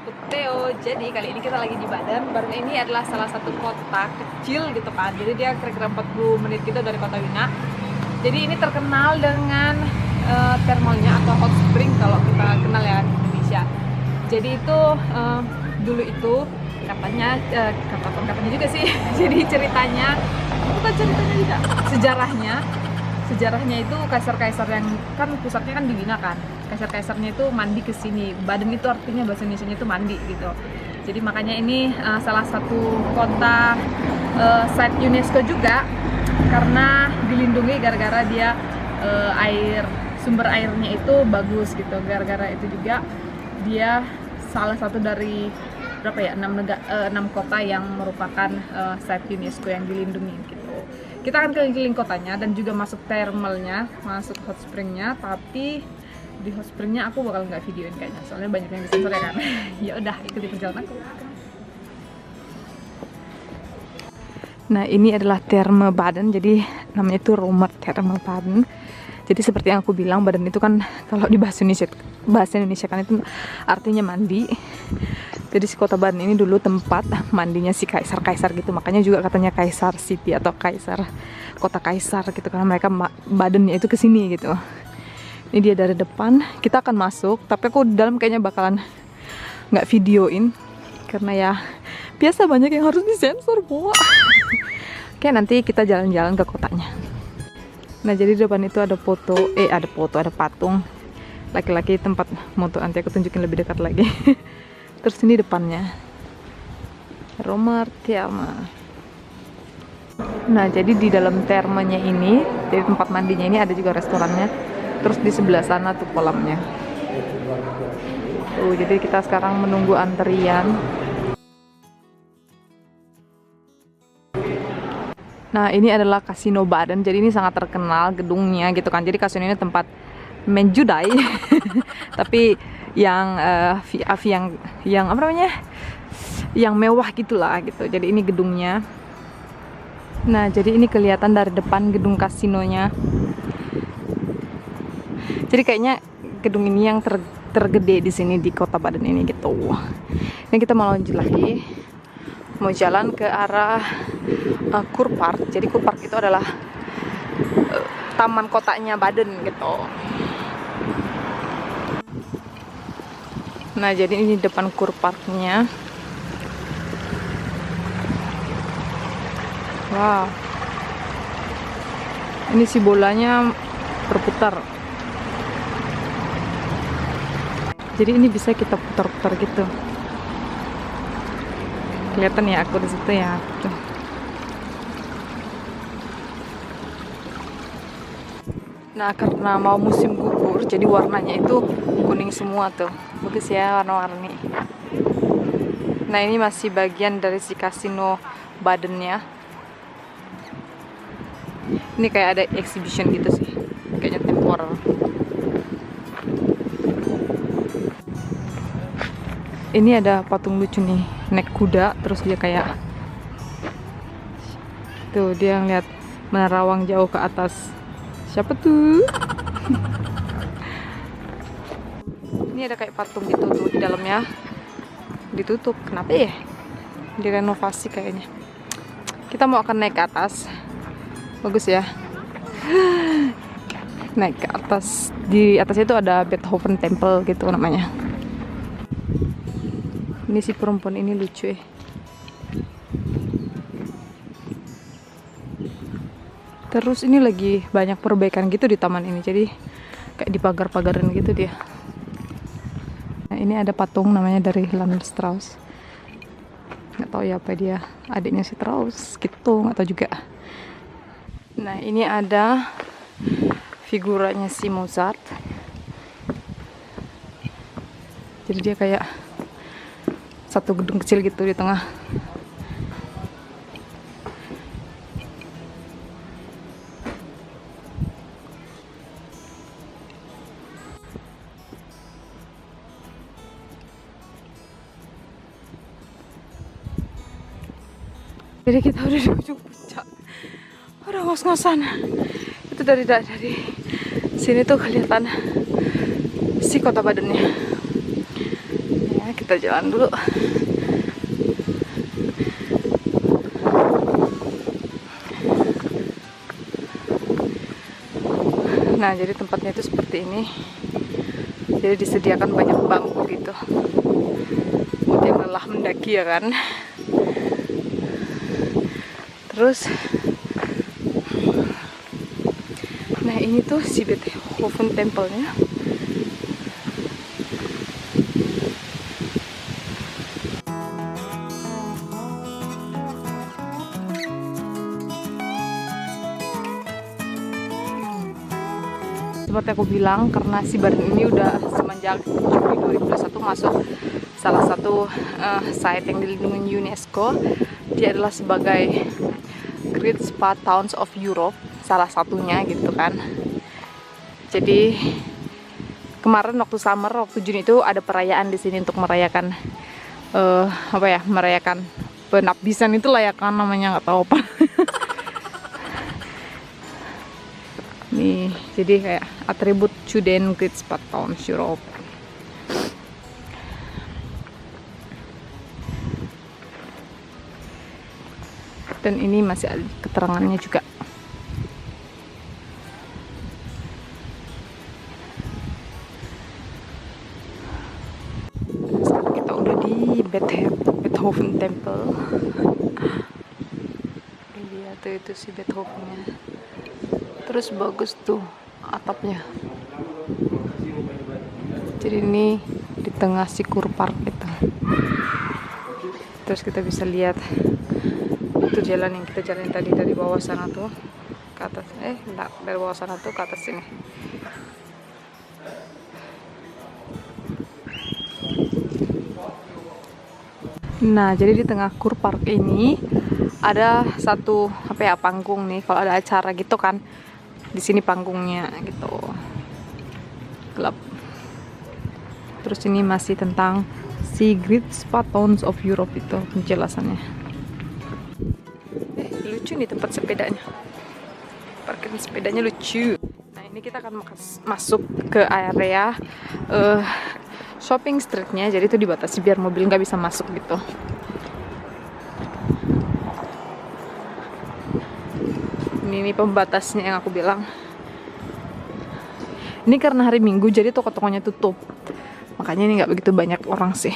aku Theo. Jadi kali ini kita lagi di Baden. Baden ini adalah salah satu kota kecil gitu kan. Jadi dia kira-kira 40 menit gitu dari kota Wina. Jadi ini terkenal dengan thermalnya atau hot spring kalau kita kenal ya di Indonesia. Jadi itu dulu itu katanya juga sih. Jadi ceritanya, bukan ceritanya juga, sejarahnya itu kaisar-kaisar yang kan pusatnya kan di Wina kan. Kaisar-kaisarnya itu mandi ke sini. Baden itu artinya bahasa Indonesianya itu mandi gitu. Jadi makanya ini salah satu kota site UNESCO juga karena dilindungi gara-gara dia sumber airnya itu bagus gitu. Gara-gara itu juga dia salah satu dari berapa ya 6 kota yang merupakan site UNESCO yang dilindungi gitu. Kita akan keliling kotanya dan juga masuk thermalnya, masuk hot springnya, tapi di hot springnya aku bakal nggak videoin kayaknya, soalnya banyak yang disensor ya kan. Ya udah, ikuti perjalananku. Nah, ini adalah Therme Baden, jadi namanya itu Romer Therme Baden. Jadi seperti yang aku bilang, Baden itu kan kalau di bahasa Indonesia kan itu artinya mandi. Jadi si kota Baden ini dulu tempat mandinya si kaisar-kaisar gitu. Makanya juga katanya Kaisar City atau kota kaisar gitu, karena mereka Badennya itu kesini gitu. Ini dia dari depan, kita akan masuk, tapi aku di dalam kayaknya bakalan nggak videoin karena ya biasa banyak yang harus disensor, Bu. Oke, nanti kita jalan-jalan ke kotanya. Nah, jadi di depan itu ada ada patung laki-laki tempat moto. Nanti aku tunjukin lebih dekat lagi. Terus ini depannya Romer Therme. Nah, jadi di dalam termenya ini, jadi tempat mandinya ini ada juga restorannya. Terus di sebelah sana tuh kolamnya. Jadi kita sekarang menunggu antrian. Nah, ini adalah Kasino Baden. Jadi ini sangat terkenal gedungnya gitu kan. Jadi kasino ini tempat main judai. Tapi yang VIP yang apa namanya? Yang mewah gitulah gitu. Jadi ini gedungnya. Nah, jadi ini kelihatan dari depan gedung kasinonya. Jadi kayaknya gedung ini yang tergede di sini di kota Baden ini gitu. Ini kita mau lanjut lagi, mau jalan ke arah Kurpark. Jadi Kurpark itu adalah taman kotanya Baden gitu. Nah, jadi ini depan Kurparknya. Wow, ini si bolanya berputar. Jadi ini bisa kita putar-putar gitu. Kelihatan ya aku di situ ya. Tuh. Nah, karena mau musim gugur, jadi warnanya itu kuning semua tuh. Bagus ya warna-warni. Nah, ini masih bagian dari si kasino Badennya. Ini kayak ada exhibition gitu sih. Kayaknya temporer. Ini ada patung lucu nih, naik kuda, terus dia kayak tuh dia ngeliat menerawang jauh ke atas. Siapa tuh? Ini ada kayak patung gitu tuh di dalamnya, ditutup. Kenapa ya? Direnovasi kayaknya. Kita mau akan naik ke atas. Bagus ya. Naik ke atas. Di atasnya itu ada Beethoven Temple gitu namanya. Ini si perempuan ini lucu ya. Terus ini lagi banyak perbaikan gitu di taman ini. Jadi kayak dipagar-pagarin gitu dia. Nah, ini ada patung namanya dari Lance Strauss. Nggak tahu ya apa dia, adiknya si Strauss gitu, nggak tahu juga. Nah, ini ada figuranya si Mozart. Jadi dia kayak satu gedung kecil gitu di tengah. Jadi kita udah di ujung puncak. Udah ngos-ngosan. Itu dari sini tuh kelihatan si kota Badennya. Ya, kita jalan dulu. Nah, jadi tempatnya itu seperti ini. Jadi disediakan banyak bangku gitu buat yang lelah mendaki ya kan. Terus nah ini tuh si Beethoven Temple-nya. Seperti aku bilang, karena si badan ini udah semenjak Juli 2021 masuk salah satu site yang dilindungi UNESCO. Dia adalah sebagai Great Spa Towns of Europe, salah satunya gitu kan. Jadi kemarin waktu summer, waktu Juni itu ada perayaan di sini untuk merayakan merayakan penapbisan itu lah ya kan namanya, nggak tahu apa. Nih, jadi kayak atribut Chuden Great Spa Towns Europe. Dan ini masih ada keterangannya juga. Sekarang kita udah di Beethoven Temple. Lihat tuh itu si Beethovennya. Terus bagus tuh atapnya. Jadi ini di tengah Sikur Park gitu. Terus kita bisa lihat itu jalan yang kita jalan tadi dari bawah sana tuh ke atas. Enggak, dari bawah sana tuh ke atas sini. Nah, jadi di tengah Kur Park ini ada satu panggung nih. Kalau ada acara gitu kan, di sini panggungnya gitu. Gelap. Terus ini masih tentang si Great Spa Towns of Europe itu penjelasannya. Lucu nih tempat sepedanya. Parkir sepedanya lucu. Nah, ini kita akan masuk ke area shopping streetnya. Jadi itu dibatasi biar mobil nggak bisa masuk gitu. Ini pembatasnya yang aku bilang. Ini karena hari Minggu jadi toko-tokonya tutup. Makanya ini nggak begitu banyak orang sih.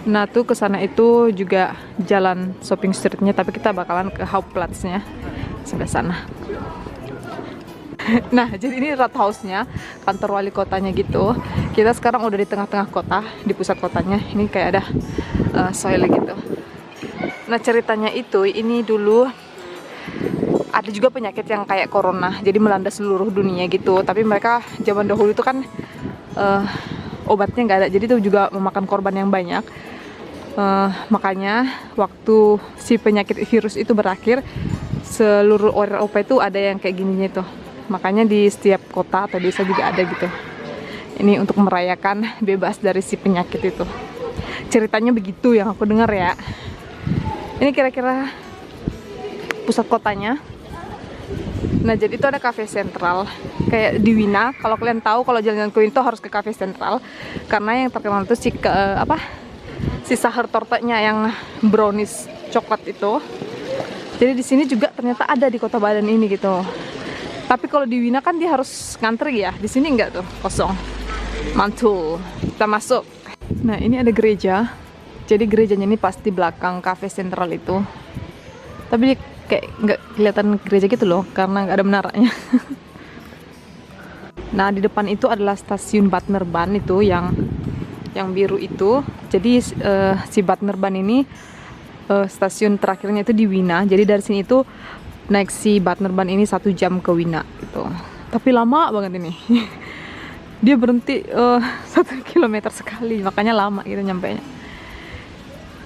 Nah tuh kesana itu juga jalan shopping streetnya, tapi kita bakalan ke Hauptplatznya sebelah sana. Nah jadi ini Rathausnya, kantor wali kotanya gitu. Kita sekarang udah di tengah-tengah kota, di pusat kotanya. Ini kayak ada soil gitu. Nah ceritanya itu ini dulu ada juga penyakit yang kayak corona, jadi melanda seluruh dunia gitu. Tapi mereka zaman dahulu itu kan obatnya nggak ada, jadi itu juga memakan korban yang banyak. Makanya waktu si penyakit virus itu berakhir, seluruh Eropa itu ada yang kayak gininya itu. Makanya di setiap kota atau desa juga ada gitu. Ini untuk merayakan bebas dari si penyakit itu. Ceritanya begitu yang aku dengar ya. Ini kira-kira pusat kotanya. Nah jadi itu ada cafe sentral kayak di Wina. Kalau kalian tahu kalau jalan-jalan ke Wina itu harus ke cafe sentral, karena yang terkenal itu si sahur tortanya yang brownies coklat itu. Jadi di sini juga ternyata ada di kota Baden ini gitu. Tapi kalau di Wina kan dia harus ngantri ya. Di sini enggak tuh, kosong. Mantul. Kita masuk. Nah ini ada gereja. Jadi gerejanya ini pasti belakang cafe sentral itu. Tapi kayak nggak kelihatan gereja gitu loh, karena nggak ada menaranya. Nah di depan itu adalah stasiun Bad Meerbahn itu yang biru itu. Jadi si Bad Meerbahn ini stasiun terakhirnya itu di Wina. Jadi dari sini itu naik si Bad Meerbahn ini 1 jam ke Wina gitu. Tapi lama banget ini. Dia berhenti 1 kilometer sekali, makanya lama gitu nyampenya.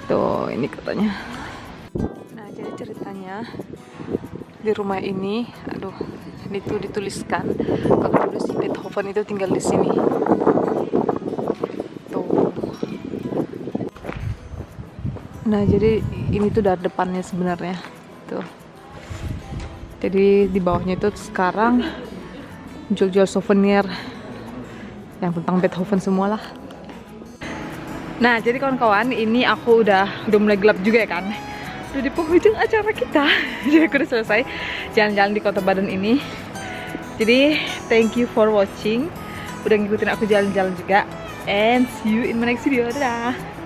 Tuh ini katanya. Jadi ceritanya di rumah ini, ini tuh dituliskan kalau dulu si Beethoven itu tinggal di sini. Tuh. Nah jadi ini tuh dari depannya sebenarnya. Tuh. Jadi di bawahnya itu sekarang jual-jual souvenir yang tentang Beethoven semualah. Nah, jadi kawan-kawan, ini aku udah mulai gelap juga ya kan. Udah di penghujung acara kita. Jadi aku udah selesai jalan-jalan di Kota Badan ini. Jadi, thank you for watching. Udah ngikutin aku jalan-jalan juga. And see you in my next video. Dadah!